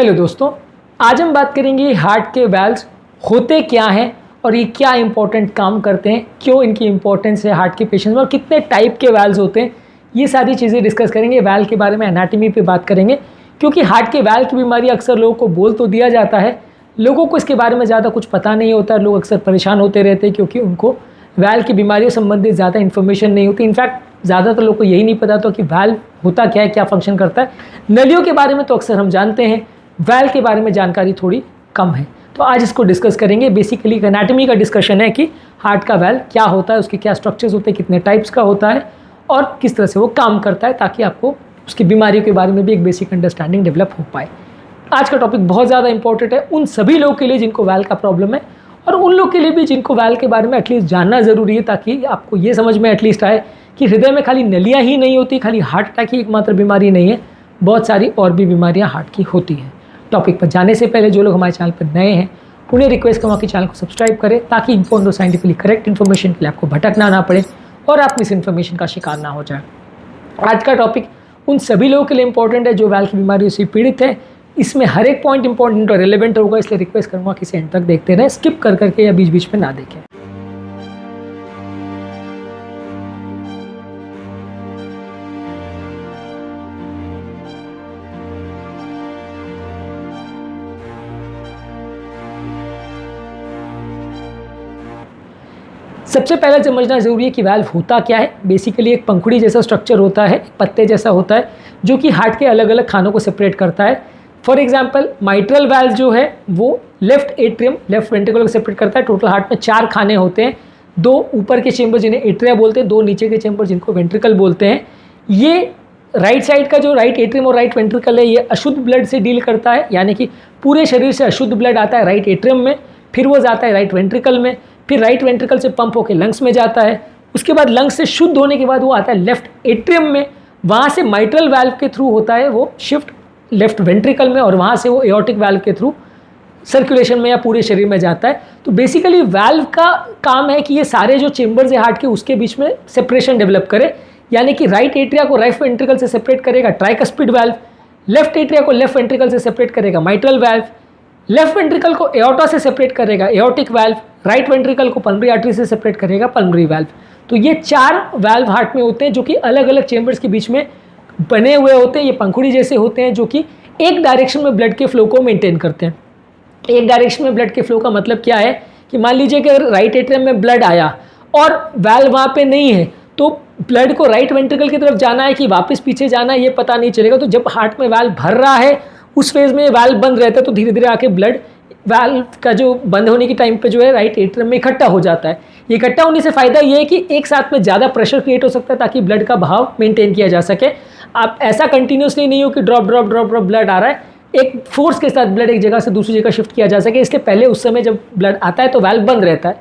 Hello दोस्तों, आज हम बात करेंगे हार्ट के वाल्व्स होते क्या हैं और ये क्या इंपॉर्टेंट काम करते हैं, क्यों इनकी इंपॉर्टेंस है हार्ट के पेशेंट्स में और कितने टाइप के वाल्व्स होते हैं। ये सारी चीज़ें डिस्कस करेंगे। वाल्व के बारे में एनाटॉमी पे बात करेंगे, क्योंकि हार्ट के वाल्व की बीमारी अक्सर लोगों को बोल तो दिया जाता है, लोगों को इसके बारे में ज़्यादा कुछ पता नहीं होता। लोग अक्सर परेशान होते रहते हैं क्योंकि उनको वाल्व की बीमारियों संबंधित ज़्यादा इन्फॉर्मेशन नहीं होती। इनफैक्ट ज़्यादातर लोग को यही नहीं पता था कि वाल्व होता क्या है, क्या फंक्शन करता है। नलियों के बारे में तो अक्सर हम जानते हैं, वाल्व के बारे में जानकारी थोड़ी कम है। तो आज इसको डिस्कस करेंगे। बेसिकली एनाटॉमी का डिस्कशन है कि हार्ट का वाल्व क्या होता है, उसके क्या स्ट्रक्चर्स होते हैं, कितने टाइप्स का होता है और किस तरह से वो काम करता है, ताकि आपको उसकी बीमारियों के बारे में भी एक बेसिक अंडरस्टैंडिंग डेवलप हो पाए। आज का टॉपिक बहुत ज़्यादा इंपॉर्टेंट है उन सभी लोगों के लिए जिनको वाल्व का प्रॉब्लम है, और उन लोग के लिए भी जिनको वाल्व के बारे में एटलीस्ट जानना ज़रूरी है, ताकि आपको ये समझ में एटलीस्ट आए कि हृदय में खाली नलियाँ ही नहीं होती, खाली हार्ट अटैक ही एकमात्र बीमारी नहीं है, बहुत सारी और भी बीमारियाँ हार्ट की होती हैं। टॉपिक पर जाने से पहले जो लोग हमारे चैनल पर नए हैं उन्हें रिक्वेस्ट करूँगा कि चैनल को सब्सक्राइब करें, ताकि इन्फॉर्म और साइंटिफिकली करेक्ट इन्फॉर्मेशन के लिए आपको भटकना ना पड़े और आप मिस इन्फॉर्मेशन का शिकार ना हो जाए। आज का टॉपिक उन सभी लोगों के लिए इंपॉर्टेंट है जो वाल्व की बीमारियों से पीड़ित है। इसमें हर एक पॉइंट इंपॉर्टेंट और रिलेवेंट होगा, इसलिए रिक्वेस्ट करूँगा कि इसे एंड तक देखते रहें, स्किप कर करके या बीच बीच में ना देखें। सबसे पहले समझना ज़रूरी है कि वाल्व होता क्या है। बेसिकली एक पंखुड़ी जैसा स्ट्रक्चर होता है, पत्ते जैसा होता है, जो कि हार्ट के अलग अलग खानों को सेपरेट करता है। फॉर एग्जांपल माइट्रल वाल्व जो है वो लेफ्ट एट्रियम, लेफ्ट वेंट्रिकल को सेपरेट करता है। टोटल हार्ट में 4 खाने होते हैं, 2 ऊपर के चेंबर जिन्हें एट्रिया बोलते हैं, 2 नीचे के चेंबर जिनको वेंट्रिकल बोलते हैं। ये राइट साइड का जो राइट एट्रियम और राइट वेंट्रिकल है, ये अशुद्ध ब्लड से डील करता है, यानी कि पूरे शरीर से अशुद्ध ब्लड आता है राइट एट्रियम में, फिर वो जाता है राइट वेंट्रिकल में, फिर राइट वेंट्रिकल से पंप होकर लंग्स में जाता है। उसके बाद लंग्स से शुद्ध होने के बाद वो आता है लेफ्ट एट्रियम में, वहाँ से माइट्रल वाल्व के थ्रू होता है वो शिफ्ट लेफ्ट वेंट्रिकल में, और वहाँ से वो एओर्टिक वाल्व के थ्रू सर्कुलेशन में या पूरे शरीर में जाता है। तो बेसिकली वाल्व का काम है कि ये सारे जो चेंबर्स है हार्ट के, उसके बीच में सेपरेशन डेवलप करे, यानी कि राइट एट्रिया को राइट वेंट्रिकल से सेपरेट करेगा ट्राइकस्पिड वाल्व, लेफ्ट एट्रिया को लेफ्ट वेंट्रिकल से सेपरेट करेगा माइट्रल वाल्व, लेफ्ट वेंट्रिकल को एओर्टा से सेपरेट करेगा एओर्टिक वाल्व, राइट वेंट्रिकल को पल्मोनरी आर्टरी से सेपरेट करेगा पल्मोनरी वाल्व। तो ये 4 वाल्व हार्ट में होते हैं जो कि अलग अलग चेंबर्स के बीच में बने हुए होते हैं। ये पंखुड़ी जैसे होते हैं जो कि एक डायरेक्शन में ब्लड के फ्लो को मेंटेन करते हैं। एक डायरेक्शन में ब्लड के फ्लो का मतलब क्या है कि मान लीजिए कि अगर राइट एट्रियम में ब्लड आया और वाल्व वहाँ पे नहीं है, तो ब्लड को राइट वेंट्रिकल की तरफ जाना है कि वापस पीछे जाना है, ये पता नहीं चलेगा। तो जब हार्ट में वाल्व भर रहा है उस फेज में वाल्व बंद रहता है, तो धीरे धीरे आके ब्लड वाल्व का जो बंद होने की टाइम पे जो है राइट एट्रियम में इकट्ठा हो जाता है। ये इकट्ठा होने से फ़ायदा ये है कि एक साथ में ज़्यादा प्रेशर क्रिएट हो सकता है, ताकि ब्लड का बहाव मेंटेन किया जा सके। आप ऐसा कंटिन्यूसली नहीं हो कि drop drop drop drop blood आ रहा है, एक फोर्स के साथ ब्लड एक जगह से दूसरी जगह शिफ्ट किया जा सके। इसलिए पहले उस समय जब ब्लड आता है तो वाल्व बंद रहता है,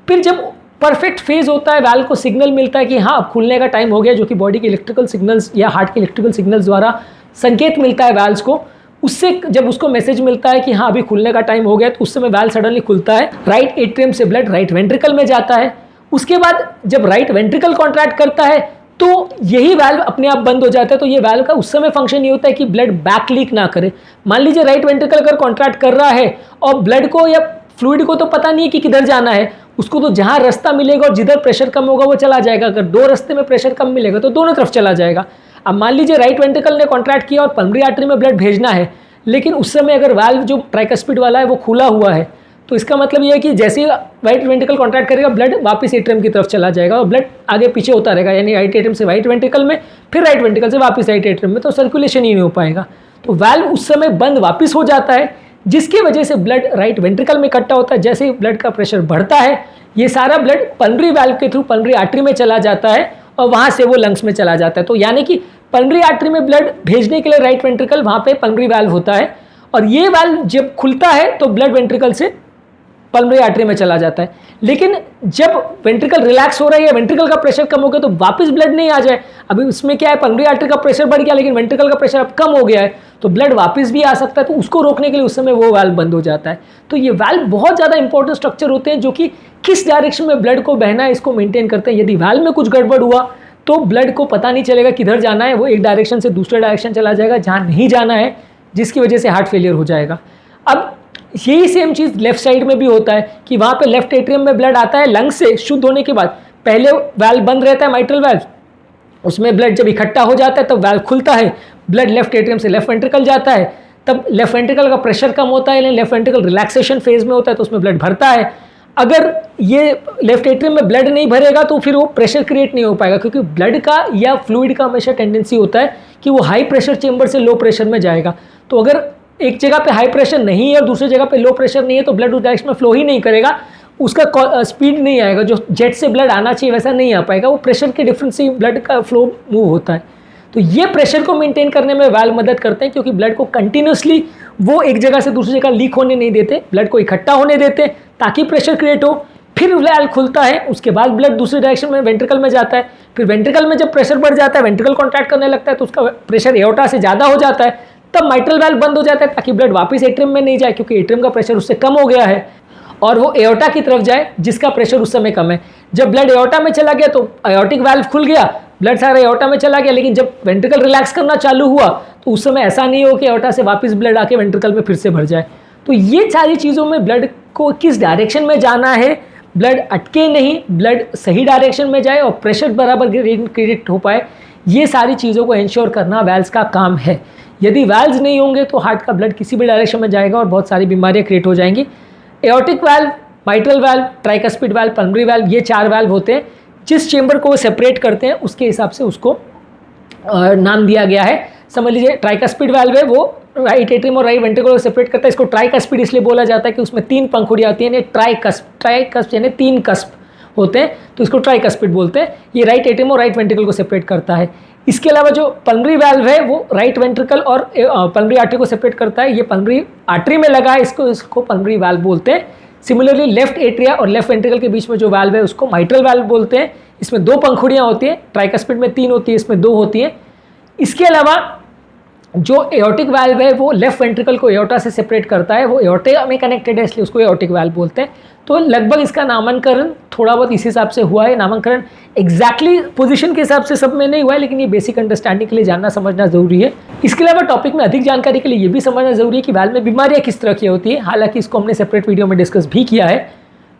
फिर जब परफेक्ट फेज होता है वाल्व को सिग्नल मिलता है कि हाँ अब खुलने का टाइम हो गया, जो कि बॉडी के इलेक्ट्रिकल सिग्नल्स या हार्ट के इलेक्ट्रिकल सिग्नल्स द्वारा संकेत मिलता है वाल्व्स को। उससे जब उसको मैसेज मिलता है कि हाँ अभी खुलने का टाइम हो गया, तो उस समय वाल्व सडनली खुलता है, राइट एट्रियम से ब्लड राइट वेंट्रिकल में जाता है। उसके बाद जब राइट वेंट्रिकल कॉन्ट्रैक्ट करता है तो यही वाल्व अपने आप बंद हो जाता है। तो ये वाल्व का उस समय फंक्शन ये होता है कि ब्लड बैक लीक ना करे। मान लीजिए राइट वेंट्रिकल अगर कॉन्ट्रैक्ट कर रहा है और ब्लड को या फ्लूइड को तो पता नहीं है कि किधर जाना है, उसको तो जहाँ रास्ता मिलेगा और जिधर प्रेशर कम होगा वो चला जाएगा। अगर 2 रास्ते में प्रेशर कम मिलेगा तो दोनों तरफ चला जाएगा। अब मान लीजिए राइट वेंट्रिकल ने कॉन्ट्रैक्ट किया और पल्मोनरी आर्टरी में ब्लड भेजना है, लेकिन उस समय अगर वाल्व जो ट्राइकस्पिड वाला है वो खुला हुआ है, तो इसका मतलब ये है कि जैसे ही राइट वेंट्रिकल कॉन्ट्रैक्ट करेगा ब्लड वापस एट्रियम की तरफ चला जाएगा और ब्लड आगे पीछे होता रहेगा, यानी राइट एट्रियम से राइट वेंट्रिकल में, फिर राइट वेंट्रिकल से वापस राइट एट्रियम में, तो सर्कुलेशन ही नहीं हो पाएगा। तो वाल्व उस समय बंद वापस हो जाता है, जिसकी वजह से ब्लड राइट वेंट्रिकल में इकट्ठा होता है। जैसे ही ब्लड का प्रेशर बढ़ता है, ये सारा ब्लड पल्मोनरी वाल्व के थ्रू पल्मोनरी आर्टरी में चला जाता है और वहाँ से वो लंग्स में चला जाता है। तो यानी कि पल्मोनरी आर्टरी में ब्लड भेजने के लिए राइट वेंट्रिकल, वहाँ पे पल्मोनरी वाल्व होता है, और ये वाल्व जब खुलता है तो ब्लड वेंट्रिकल से पल्मोनरी आर्टरी में चला जाता है। लेकिन जब वेंट्रिकल रिलैक्स हो रहा है या वेंट्रिकल का प्रेशर कम हो गया तो वापस ब्लड नहीं आ जाए। अभी उसमें क्या है, पल्मोनरी आर्टरी का प्रेशर बढ़ गया लेकिन वेंट्रिकल का प्रेशर अब कम हो गया है, तो ब्लड वापस भी आ सकता है। तो उसको रोकने के लिए उस समय वो वाल्व बंद हो जाता है। तो ये वाल्व बहुत ज़्यादा इंपॉर्टेंट स्ट्रक्चर होते हैं जो कि किस डायरेक्शन में ब्लड को बहना है इसको मेंटेन करते हैं। यदि वाल्व में कुछ गड़बड़ हुआ तो ब्लड को पता नहीं चलेगा किधर जाना है, वो एक डायरेक्शन से दूसरे डायरेक्शन चला जाएगा, जहाँ नहीं जाना है जिसकी वजह से हार्ट फेलियर हो जाएगा। अब यही सेम चीज़ लेफ्ट साइड में भी होता है कि वहाँ पे लेफ्ट एट्रियम में ब्लड आता है लंग से शुद्ध होने के बाद, पहले वाल्व बंद रहता है माइट्रल वाल्व, उसमें ब्लड जब इकट्ठा हो जाता है तब वाल्व खुलता है, ब्लड लेफ्ट एट्रियम से लेफ्ट वेंट्रिकल जाता है, तब लेफ्ट वेंट्रिकल का प्रेशर कम होता है, लेफ्ट वेंट्रिकल रिलैक्सेशन फेज में होता है तो उसमें ब्लड भरता है। अगर ये लेफ्ट एट्रियम में ब्लड नहीं भरेगा तो फिर वो प्रेशर क्रिएट नहीं हो पाएगा, क्योंकि ब्लड का या फ्लूइड का हमेशा टेंडेंसी होता है कि वो हाई प्रेशर चेंबर से लो प्रेशर में जाएगा। तो अगर एक जगह पे हाई प्रेशर नहीं है और दूसरी जगह पे लो प्रेशर नहीं है तो ब्लड उस डायरेक्शन में फ्लो ही नहीं करेगा, उसका स्पीड नहीं आएगा, जो जेट से ब्लड आना चाहिए वैसा नहीं आ पाएगा, वो प्रेशर के डिफरेंस से ब्लड का फ्लो मूव होता है। तो ये प्रेशर को मेंटेन करने में वाल्व मदद करते हैं, क्योंकि ब्लड को कंटिन्यूसली वो एक जगह से दूसरी जगह लीक होने नहीं देते, ब्लड को इकट्ठा होने देते ताकि प्रेशर क्रिएट हो। फिर वाल्व खुलता है, उसके बाद ब्लड दूसरे डायरेक्शन में वेंट्रिकल में जाता है, फिर वेंट्रिकल में जब प्रेशर बढ़ जाता है, वेंट्रिकल कॉन्ट्रैक्ट करने लगता है तो उसका प्रेशर एओर्टा से ज़्यादा हो जाता है, तब माइट्रल वाल्व बंद हो जाता है ताकि ब्लड वापस एट्रियम में नहीं जाए, क्योंकि एट्रियम का प्रेशर उससे कम हो गया है और वो एओर्टा की तरफ जाए जिसका प्रेशर उस समय कम है। जब ब्लड एओर्टा में चला गया तो एओर्टिक वाल्व खुल गया, ब्लड सारा एओर्टा में चला गया, लेकिन जब वेंट्रिकल रिलैक्स करना चालू हुआ तो उस समय ऐसा नहीं हो कि एओर्टा से वापस ब्लड आके वेंट्रिकल में फिर से भर जाए। तो ये सारी चीज़ों में ब्लड को किस डायरेक्शन में जाना है, ब्लड अटके नहीं, ब्लड सही डायरेक्शन में जाए और प्रेशर बराबर क्रिएट हो पाए, ये सारी चीज़ों को इंश्योर करना वैल्व्स का काम है। यदि वैल्व्स नहीं होंगे तो हार्ट का ब्लड किसी भी डायरेक्शन में जाएगा और बहुत सारी बीमारियां क्रिएट हो जाएंगी। Aortic valve, mitral valve, tricuspid valve, pulmonary valve, ये 4 वाल्व होते हैं। जिस चेंबर को वो सेपरेट करते हैं उसके हिसाब से उसको नाम दिया गया है। समझ लीजिए ट्राइकस्पिड वाल्व है, वो राइट एट्रियम और राइट वेंट्रिकल को सेपरेट करता है। इसको ट्राइकस्पिड इसलिए बोला जाता है कि उसमें 3 पंखुड़ियाँ होती हैं, ट्राइकस्प यानी 3 कस्प होते हैं, तो इसको ट्राइकस्पिड बोलते हैं। ये राइट एट्रियम और राइट वेंट्रिकल को सेपरेट करता है। इसके अलावा जो पल्मोनरी वाल्व है वो राइट वेंट्रिकल और पल्मोनरी आर्टरी को सेपरेट करता है। ये पल्मोनरी आर्टरी में लगा है, इसको पल्मोनरी वाल्व बोलते हैं। सिमिलरली लेफ्ट एट्रिया और लेफ्ट वेंट्रिकल के बीच में जो वाल्व है उसको माइट्रल वाल्व बोलते हैं। इसमें 2 पंखुड़ियाँ होती हैं, ट्राइकस्पिड में 3 होती है, इसमें 2 होती हैं। इसके अलावा जो एओर्टिक वाल्व है वो लेफ्ट वेंट्रिकल को एओर्टा से सेपरेट करता है, वो एओर्टा में कनेक्टेड है इसलिए उसको एओर्टिक वाल्व बोलते हैं। तो लगभग इसका नामकरण थोड़ा बहुत इस हिसाब से हुआ है। नामकरण एग्जैक्टली पोजीशन के हिसाब से सब में नहीं हुआ है, लेकिन ये बेसिक अंडरस्टैंडिंग के लिए जानना समझना जरूरी है। इसके अलावा टॉपिक में अधिक जानकारी के लिए ये भी समझना जरूरी है कि वाल्व में बीमारियाँ किस तरह की होती है। हालांकि इसको हमने सेपरेट वीडियो में डिस्कस भी किया है।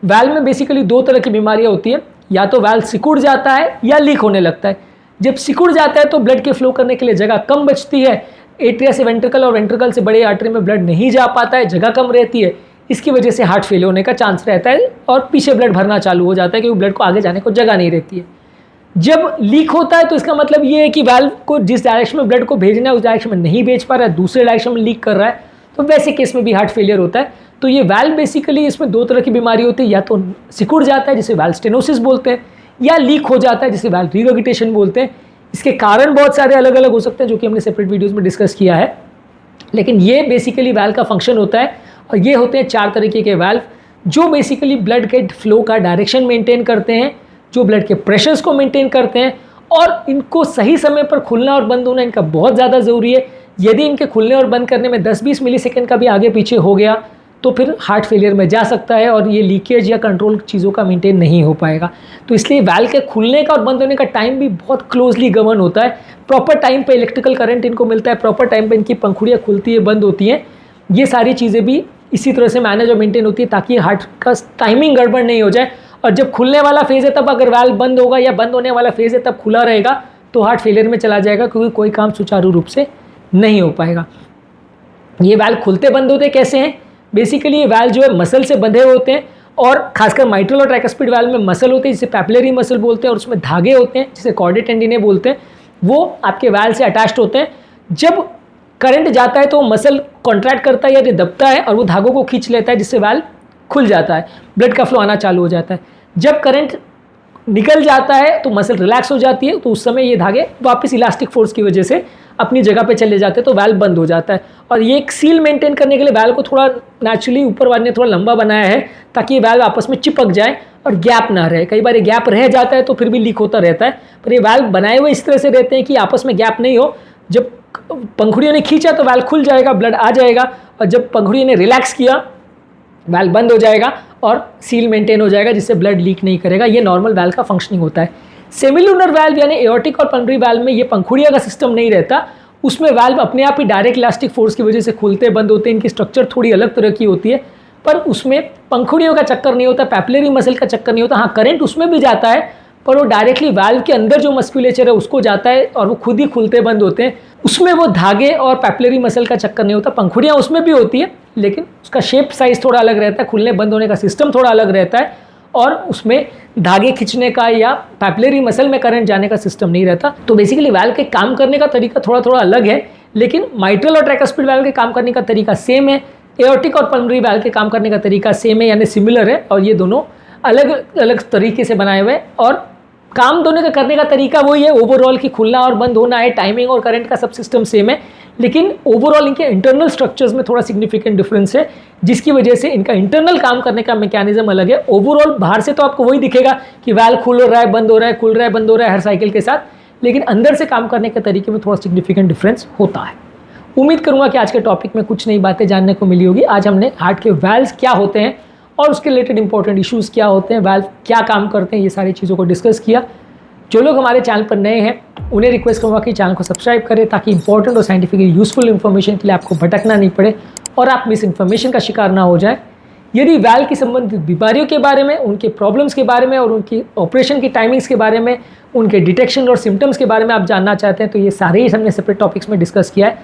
वाल्व में बेसिकली 2 तरह की बीमारियाँ होती हैं, या तो वाल्व सिकुड़ जाता है या लीक होने लगता है। जब सिकुड़ जाता है तो ब्लड के फ्लो करने के लिए जगह कम बचती है, एट्रिया से वेंट्रिकल और वेंट्रिकल से बड़े आर्टरी में ब्लड नहीं जा पाता है, जगह कम रहती है, इसकी वजह से हार्ट फेल होने का चांस रहता है और पीछे ब्लड भरना चालू हो जाता है क्योंकि ब्लड को आगे जाने को जगह नहीं रहती है। जब लीक होता है तो इसका मतलब ये है कि वाल्व को जिस डायरेक्शन में ब्लड को भेजना है उस डायरेक्शन में नहीं भेज पा रहा है, दूसरे डायरेक्शन में लीक कर रहा है, तो वैसे केस में भी हार्ट फेलियर होता है। तो ये वाल्व बेसिकली इसमें 2 तरह की बीमारी होती है, या तो सिकुड़ जाता है जिसे वाल्व स्टेनोसिस बोलते हैं, या लीक हो जाता है जिसे वाल्व रिगर्गिटेशन बोलते हैं। इसके कारण बहुत सारे अलग अलग हो सकते हैं जो कि हमने सेपरेट वीडियोज़ में डिस्कस किया है, लेकिन ये बेसिकली वाल्व का फंक्शन होता है। और ये होते हैं 4 तरीके के वाल्व जो बेसिकली ब्लड के फ्लो का डायरेक्शन मेंटेन करते हैं, जो ब्लड के प्रेशर्स को मेंटेन करते हैं, और इनको सही समय पर खुलना और बंद होना इनका बहुत ज़्यादा ज़रूरी है। यदि इनके खुलने और बंद करने में 10-20 मिलीसेकंड का भी आगे पीछे हो गया तो फिर हार्ट फेलियर में जा सकता है और ये लीकेज या कंट्रोल चीज़ों का मेंटेन नहीं हो पाएगा। तो इसलिए वाल्व के खुलने का और बंद होने का टाइम भी बहुत क्लोजली गवर्न होता है। प्रॉपर टाइम पे इलेक्ट्रिकल करंट इनको मिलता है, प्रॉपर टाइम पे इनकी पंखुड़ियाँ खुलती है, बंद होती हैं। ये सारी चीज़ें भी इसी तरह से मैनेज और मेंटेन होती है ताकि हार्ट का टाइमिंग गड़बड़ नहीं हो जाए। और जब खुलने वाला फेज़ है तब अगर वाल्व बंद होगा या बंद होने वाला फेज़ है तब खुला रहेगा तो हार्ट फेलियर में चला जाएगा, क्योंकि कोई काम सुचारू रूप से नहीं हो पाएगा। ये वाल्व खुलते बंद होते कैसे हैं? बेसिकली ये वाल्व जो है मसल से बंधे होते हैं, और खासकर माइट्रल और ट्राइकस्पिड वाल्व में मसल होते हैं जिसे पैपिलरी मसल बोलते हैं, और उसमें धागे होते हैं जिसे कॉर्डेट टेंडिने बोलते हैं, वो आपके वाल्व से अटैच्ड होते हैं। जब करंट जाता है तो वो मसल कॉन्ट्रैक्ट करता है या दबता है और वो धागों को खींच लेता है जिससे वाल्व खुल जाता है, ब्लड का फ्लो आना चालू हो जाता है। जब करंट निकल जाता है तो मसल रिलैक्स हो जाती है, तो उस समय ये धागे वापस इलास्टिक फोर्स की वजह से अपनी जगह पे चले जाते हैं, तो वाल्व बंद हो जाता है। और ये एक सील मेंटेन करने के लिए वाल्व को थोड़ा नेचुरली ऊपर वाले ने थोड़ा लंबा बनाया है ताकि ये वाल्व आपस में चिपक जाए और गैप ना रहे। कई बार ये गैप रह जाता है तो फिर भी लीक होता रहता है, पर ये वाल्व बनाए हुए इस तरह से रहते हैं कि आपस में गैप नहीं हो। जब पंखुड़ियों ने खींचा तो वाल्व खुल जाएगा, ब्लड आ जाएगा, और जब पंखुड़ियों ने रिलैक्स किया वाल्व बंद हो जाएगा और सील मेंटेन हो जाएगा जिससे ब्लड लीक नहीं करेगा। ये नॉर्मल वाल्व का फंक्शनिंग होता है। सेमिलुनर वाल्व यानी एओर्टिक और पल्मोनरी वाल्व में ये पंखुड़ियों का सिस्टम नहीं रहता, उसमें वाल्व अपने आप ही डायरेक्ट इलास्टिक फोर्स की वजह से खुलते बंद होते हैं। इनकी स्ट्रक्चर थोड़ी अलग तरह की होती है, पर उसमें पंखुड़ियों का चक्कर नहीं होता, पैपिलरी मसल का चक्कर नहीं होता। हाँ, करंट उसमें भी जाता है, पर वो डायरेक्टली वाल्व के अंदर जो मस्कुलेचर है उसको जाता है और वो खुद ही खुलते बंद होते हैं। उसमें वो धागे और पैपिलरी मसल का चक्कर नहीं होता। पंखुड़ियाँ उसमें भी होती है, लेकिन उसका शेप साइज थोड़ा अलग रहता है, खुलने बंद होने का सिस्टम थोड़ा अलग रहता है, और उसमें धागे खींचने का या पैपिलरी मसल में करंट जाने का सिस्टम नहीं रहता। तो बेसिकली वाल्व के काम करने का तरीका थोड़ा थोड़ा अलग है, लेकिन माइट्रल और ट्राइकस्पिड वाल्व के काम करने का तरीका सेम है। एओर्टिक और पल्मोनरी वाल्व के काम करने का तरीका सेम है, यानी सिमिलर है, और ये दोनों अलग अलग तरीके से बनाए हुए हैं और काम दोनों का करने का तरीका वही है। ओवरऑल की खुलना और बंद होना है, टाइमिंग और करंट का सब सिस्टम सेम है, लेकिन ओवरऑल इनके इंटरनल स्ट्रक्चर्स में थोड़ा सिग्निफिकेंट डिफरेंस है, जिसकी वजह से इनका इंटरनल काम करने का मैकेनिज्म अलग है। ओवरऑल बाहर से तो आपको वही दिखेगा कि वाल्व खुल रहा है, बंद हो रहा है, खुल रहा है, बंद हो रहा है हर साइकिल के साथ, लेकिन अंदर से काम करने के तरीके में थोड़ा सिग्निफिकेंट डिफरेंस होता है। उम्मीद करूंगा कि आज के टॉपिक में कुछ नई बातें जानने को मिली होगी। आज हमने हार्ट के वाल्व्स क्या होते हैं और उसके रिलेटेड इंपॉर्टेंट इश्यूज़ क्या होते हैं, वाल्व क्या काम करते हैं, ये सारी चीज़ों को डिस्कस किया। जो लोग हमारे चैनल पर नए हैं उन्हें रिक्वेस्ट करूँगा कि चैनल को सब्सक्राइब करें, ताकि इंपॉर्टेंट और साइंटिफिकली यूजफुल इन्फॉर्मेशन के लिए आपको भटकना नहीं पड़े और आप मिस इन्फॉर्मेशन का शिकार ना हो जाए। यदि वाल्व की संबंधित बीमारियों के बारे में, उनके प्रॉब्लम्स के बारे में और उनकी ऑपरेशन की टाइमिंग्स के बारे में, उनके डिटेक्शन और सिम्टम्स के बारे में आप जानना चाहते हैं, तो ये सारे ही हमने सेपरेट टॉपिक्स में डिस्कस किया है।